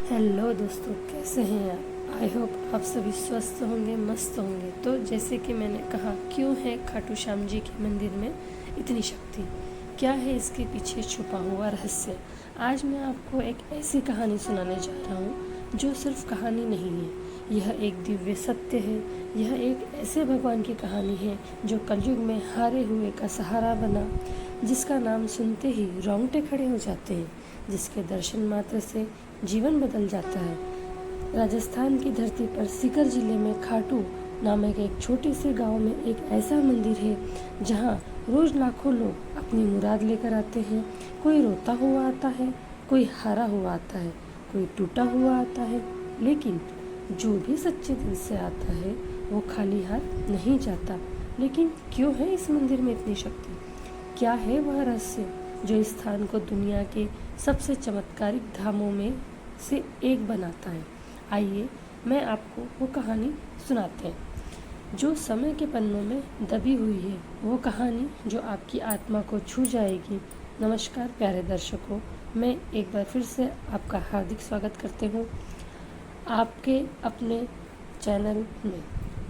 Hello दोस्तों, कैसे हैं आप? आई होप आप सभी स्वस्थ होंगे, मस्त होंगे। तो जैसे कि मैंने कहा, क्यों है खाटू श्याम जी के मंदिर में इतनी शक्ति? क्या है इसके पीछे छुपा हुआ रहस्य? आज मैं आपको एक ऐसी कहानी सुनाने जा रहा हूँ जो सिर्फ कहानी नहीं है, यह एक दिव्य सत्य है। यह एक ऐसे भगवान की कहानी है जो कलयुग में हारे हुए का सहारा बना, जिसका नाम सुनते ही रोंगटे खड़े हो जाते हैं, जिसके दर्शन मात्र से जीवन बदल जाता है। राजस्थान की धरती पर सीकर जिले में खाटू नामक एक छोटे से गांव में एक ऐसा मंदिर है जहां रोज लाखों लोग अपनी मुराद लेकर आते हैं। कोई रोता हुआ आता है, कोई हारा हुआ आता है, कोई टूटा हुआ आता है, लेकिन जो भी सच्चे दिल से आता है वो खाली हाथ नहीं जाता। लेकिन क्यों है इस मंदिर में इतनी शक्ति? क्या है वह रहस्य जो इस स्थान को दुनिया के सबसे चमत्कारिक धामों में से एक बनाता है? आइए मैं आपको वो कहानी सुनाते हैं जो समय के पन्नों में दबी हुई है, वो कहानी जो आपकी आत्मा को छू जाएगी। नमस्कार प्यारे दर्शकों, मैं एक बार फिर से आपका हार्दिक स्वागत करते हूँ आपके अपने चैनल में।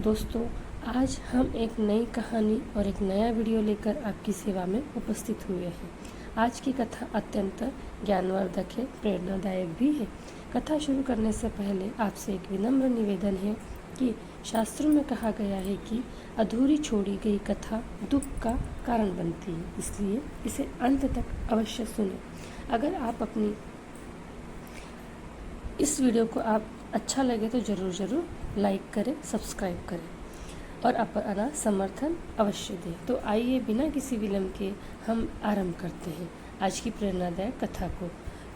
दोस्तों, आज हम एक नई कहानी और एक नया वीडियो लेकर आपकी सेवा में उपस्थित हुए हैं। आज की कथा अत्यंत ज्ञानवर्धक है, प्रेरणादायक भी है। कथा शुरू करने से पहले आपसे एक विनम्र निवेदन है कि शास्त्रों में कहा गया है कि अधूरी छोड़ी गई कथा दुख का कारण बनती है, इसलिए इसे अंत तक अवश्य सुनें। अगर आप अपनी इस वीडियो को आप अच्छा लगे तो ज़रूर लाइक करें, सब्सक्राइब करें और अपना समर्थन अवश्य दें। तो आइए बिना किसी विलंब के हम आरंभ करते हैं आज की प्रेरणादायक कथा को।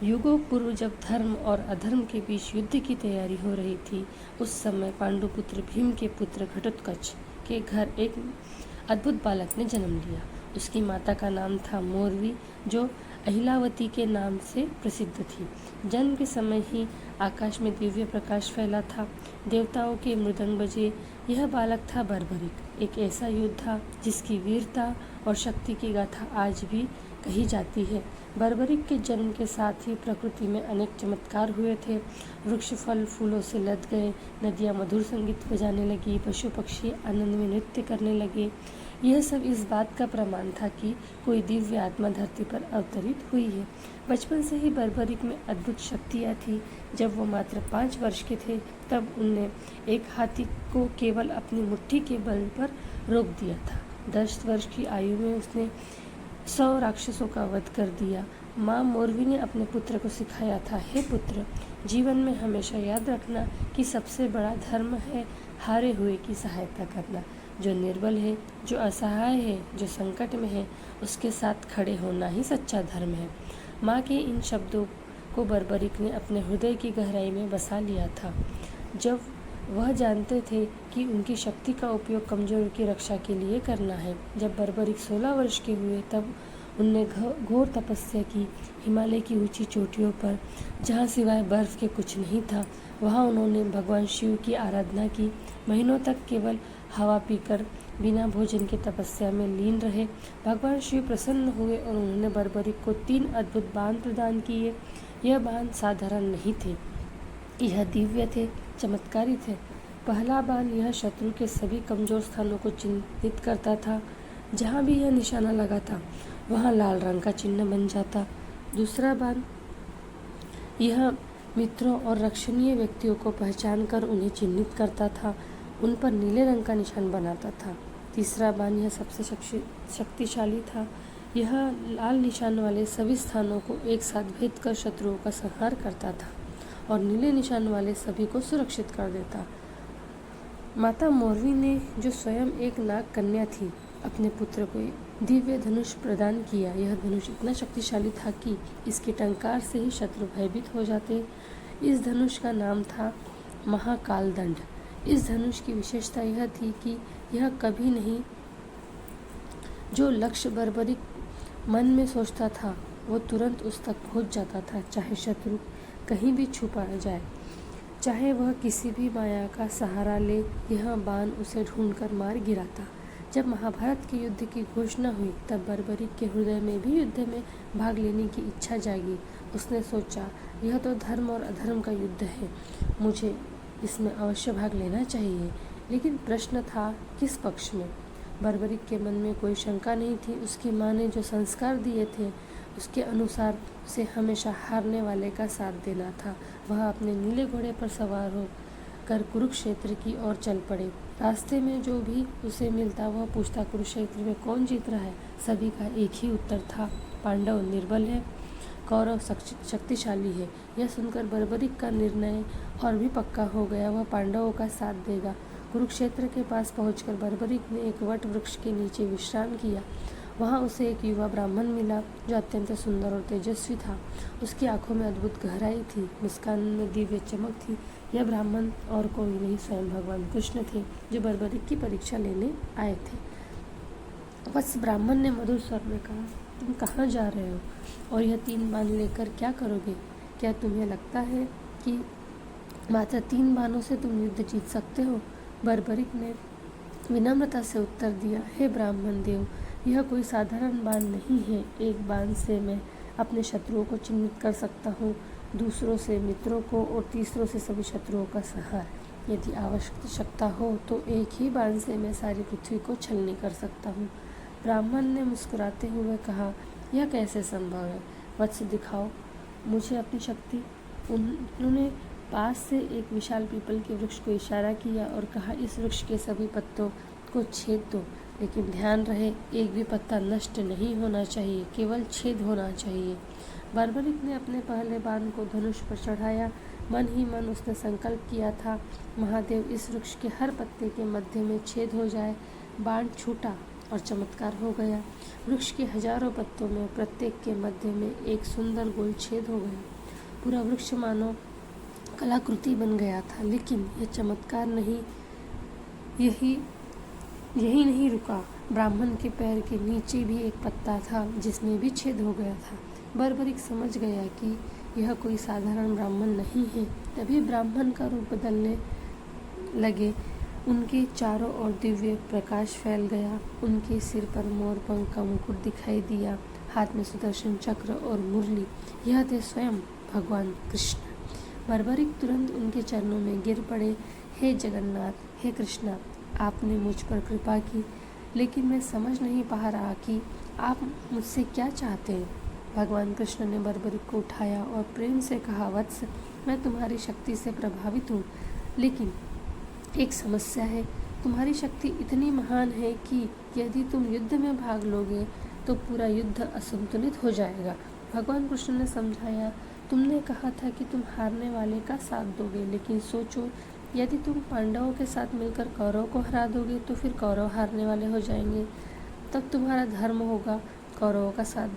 युगों पूर्व जब धर्म और अधर्म के बीच युद्ध की तैयारी हो रही थी, उस समय पांडुपुत्र भीम के पुत्र घटोत्कच के घर एक अद्भुत बालक ने जन्म लिया। उसकी माता का नाम था मोरवी, जो अहिलावती के नाम से प्रसिद्ध थी। जन्म के समय ही आकाश में दिव्य प्रकाश फैला था, देवताओं के मृदंग बजे। यह बालक था बर्बरिक, एक ऐसा योद्धा जिसकी वीरता और शक्ति की गाथा आज भी कही जाती है। बर्बरिक के जन्म के साथ ही प्रकृति में अनेक चमत्कार हुए थे। वृक्ष फल फूलों से लद गए, नदियाँ मधुर संगीत बजाने लगी, पशु पक्षी आनंद में नृत्य करने लगे। यह सब इस बात का प्रमाण था कि कोई दिव्य आत्मा धरती पर अवतरित हुई है। बचपन से ही बर्बरिक में अद्भुत शक्तियाँ थी। जब वो मात्र 5 वर्ष के थे, तब उनने एक हाथी को केवल अपनी मुट्ठी के बल पर रोक दिया था। 10 वर्ष की आयु में उसने 100 राक्षसों का वध कर दिया। माँ मोरवी ने अपने पुत्र को सिखाया था, हे पुत्र, जीवन में हमेशा याद रखना कि सबसे बड़ा धर्म है हारे हुए की सहायता करना। जो निर्बल है, जो असहाय है, जो संकट में है, उसके साथ खड़े होना ही सच्चा धर्म है। माँ के इन शब्दों को बर्बरिक ने अपने हृदय की गहराई में बसा लिया था। जब वह जानते थे कि उनकी शक्ति का उपयोग कमजोर की रक्षा के लिए करना है। जब बर्बरिक 16 वर्ष के हुए, तब उनने घोर तपस्या की। हिमालय की ऊंची चोटियों पर, जहाँ सिवाय बर्फ के कुछ नहीं था, वहाँ उन्होंने भगवान शिव की आराधना की। महीनों तक केवल हवा पीकर बिना भोजन के तपस्या में लीन रहे। भगवान शिव प्रसन्न हुए और उन्होंने बर्बरिक को 3 अद्भुत बाण प्रदान किए। यह बाण साधारण नहीं थे, यह दिव्य थे, चमत्कारी थे। पहला बाण यह शत्रु के सभी कमजोर स्थानों को चिन्हित करता था। जहाँ भी यह निशाना लगा था, वहाँ लाल रंग का चिन्ह बन जाता। दूसरा बाण यह मित्रों और रक्षणीय व्यक्तियों को पहचान कर उन्हें चिन्हित करता था, उन पर नीले रंग का निशान बनाता था। तीसरा बाण यह सबसे शक्तिशाली था। यह लाल निशान वाले सभी स्थानों को एक साथ भेद कर शत्रुओं का संहार करता था और नीले निशान वाले सभी को सुरक्षित कर देता। माता मोरवी ने, जो स्वयं एक नाग कन्या थी, अपने पुत्र को दिव्य धनुष प्रदान किया। यह धनुष इतना शक्तिशाली था कि इसके टंकार से ही शत्रु भयभीत हो जाते। इस धनुष का नाम था महाकाल दंड। इस धनुष की विशेषता यह थी कि यह कभी नहीं, जो लक्ष्य बर्बरिक मन में सोचता था वो तुरंत उस तक पहुंच जाता था, चाहे शत्रु कहीं भी छुपा जाए, चाहे वह किसी भी माया का सहारा ले। यह बाण उसे ढूंढकर मार गिराता। जब महाभारत के युद्ध की घोषणा हुई, तब बर्बरिक के हृदय में भी युद्ध में भाग लेने की इच्छा जागी। उसने सोचा, यह तो धर्म और अधर्म का युद्ध है, मुझे इसमें अवश्य भाग लेना चाहिए। लेकिन प्रश्न था किस पक्ष में। बर्बरिक के मन में कोई शंका नहीं थी। उसकी माँ ने जो संस्कार दिए थे उसके अनुसार उसे हमेशा हारने वाले का साथ देना था। वह अपने नीले घोड़े पर सवार हो कर कुरुक्षेत्र की ओर चल पड़े। रास्ते में जो भी उसे मिलता वह पूछता, कुरुक्षेत्र में कौन जीत रहा है? सभी का एक ही उत्तर था, पांडव निर्बल है, कौरव शक्तिशाली है। यह सुनकर बर्बरिक का निर्णय और भी पक्का हो गया। वह पांडवों का साथ देगा। कुरुक्षेत्र के पास पहुंचकर बर्बरिक ने एक वट वृक्ष के नीचे विश्राम किया। वहां उसे एक युवा ब्राह्मण मिला जो अत्यंत सुंदर और तेजस्वी था। उसकी आंखों में अद्भुत गहराई थी, मुस्कान में दिव्य चमक थी। यह ब्राह्मण और कोई नहीं, स्वयं भगवान कृष्ण थे जो बर्बरिक की परीक्षा लेने आए थे। बस ब्राह्मण ने मधुर स्वर में कहा, तुम कहाँ जा रहे हो और यह 3 बाण लेकर क्या करोगे? क्या तुम्हें लगता है कि मात्र 3 बाणों से तुम युद्ध जीत सकते हो? बर्बरिक ने विनम्रता से उत्तर दिया, हे ब्राह्मण देव, यह कोई साधारण बाण नहीं है। एक बाण से मैं अपने शत्रुओं को चिन्हित कर सकता हूँ, दूसरों से मित्रों को और तीसरों से सभी शत्रुओं का संहार। यदि आवश्यकता हो तो एक ही बाण से मैं सारी पृथ्वी को छलनी कर सकता हूँ। ब्राह्मण ने मुस्कुराते हुए कहा, यह कैसे संभव है? वत्स दिखाओ मुझे अपनी शक्ति। उन्होंने पास से एक विशाल पीपल के वृक्ष को इशारा किया और कहा, इस वृक्ष के सभी पत्तों को छेद दो, लेकिन ध्यान रहे एक भी पत्ता नष्ट नहीं होना चाहिए, केवल छेद होना चाहिए। बर्बरिक ने अपने पहले बाण को धनुष पर चढ़ाया। मन ही मन उसने संकल्प किया था, महादेव इस वृक्ष के हर पत्ते के मध्य में छेद हो जाए। बाण छूटा और चमत्कार हो गया। वृक्ष के हजारों पत्तों में प्रत्येक के मध्य में एक सुंदर गोल छेद हो गया। पूरा वृक्ष मानो कलाकृति बन गया था। लेकिन यह चमत्कार यही नहीं रुका। ब्राह्मण के पैर के नीचे भी एक पत्ता था जिसमें भी छेद हो गया था। बर्बरिक समझ गया कि यह कोई साधारण ब्राह्मण नहीं है। तभी ब्राह्मण का रूप बदलने लगे। उनके चारों ओर दिव्य प्रकाश फैल गया। उनके सिर पर मोरपंख का मुकुट दिखाई दिया, हाथ में सुदर्शन चक्र और मुरली। यह थे स्वयं भगवान कृष्ण। बर्बरिक तुरंत उनके चरणों में गिर पड़े, हे जगन्नाथ, हे कृष्णा, आपने मुझ पर कृपा की, लेकिन मैं समझ नहीं पा रहा कि आप मुझसे क्या चाहते हैं। भगवान कृष्ण ने बर्बरिक को उठाया और प्रेम से कहा, वत्स, मैं तुम्हारी शक्ति से प्रभावित हूँ, लेकिन एक समस्या है। तुम्हारी शक्ति इतनी महान है कि यदि तुम युद्ध में भाग लोगे तो पूरा युद्ध असंतुलित हो जाएगा। भगवान कृष्ण ने समझाया, तुमने कहा था कि तुम हारने वाले का साथ दोगे, लेकिन सोचो यदि तुम पांडवों के साथ मिलकर कौरव को हरा दोगे तो फिर कौरव हारने वाले हो जाएंगे। तब तुम्हारा धर्म होगा कौरवों का साथ